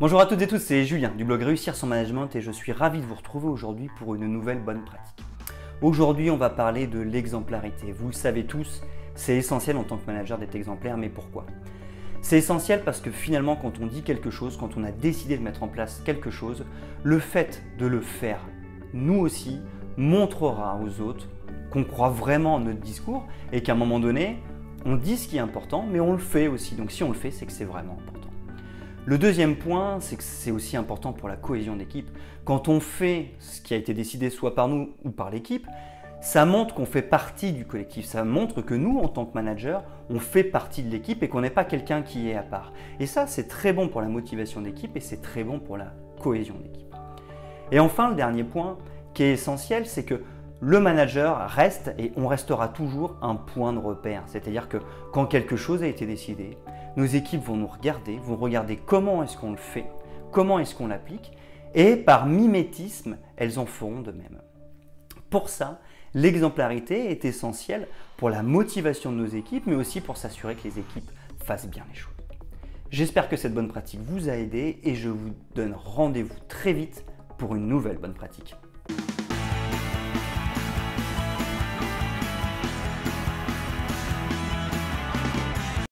Bonjour à toutes et tous, c'est Julien du blog Réussir son management et je suis ravi de vous retrouver aujourd'hui pour une nouvelle bonne pratique. Aujourd'hui, on va parler de l'exemplarité. Vous le savez tous, c'est essentiel en tant que manager d'être exemplaire, mais pourquoi? C'est essentiel parce que finalement, quand on dit quelque chose, quand on a décidé de mettre en place quelque chose, le fait de le faire, nous aussi, montrera aux autres qu'on croit vraiment en notre discours et qu'à un moment donné, on dit ce qui est important, mais on le fait aussi. Donc si on le fait, c'est que c'est vraiment important. Le deuxième point, c'est que c'est aussi important pour la cohésion d'équipe. Quand on fait ce qui a été décidé soit par nous ou par l'équipe, ça montre qu'on fait partie du collectif. Ça montre que nous, en tant que manager, on fait partie de l'équipe et qu'on n'est pas quelqu'un qui est à part. Et ça, c'est très bon pour la motivation d'équipe et c'est très bon pour la cohésion d'équipe. Et enfin, le dernier point qui est essentiel, c'est que le manager reste et on restera toujours un point de repère. C'est-à-dire que quand quelque chose a été décidé, nos équipes vont nous regarder, vont regarder comment est-ce qu'on le fait, comment est-ce qu'on l'applique et par mimétisme, elles en feront de même. Pour ça, l'exemplarité est essentielle pour la motivation de nos équipes, mais aussi pour s'assurer que les équipes fassent bien les choses. J'espère que cette bonne pratique vous a aidé et je vous donne rendez-vous très vite pour une nouvelle bonne pratique.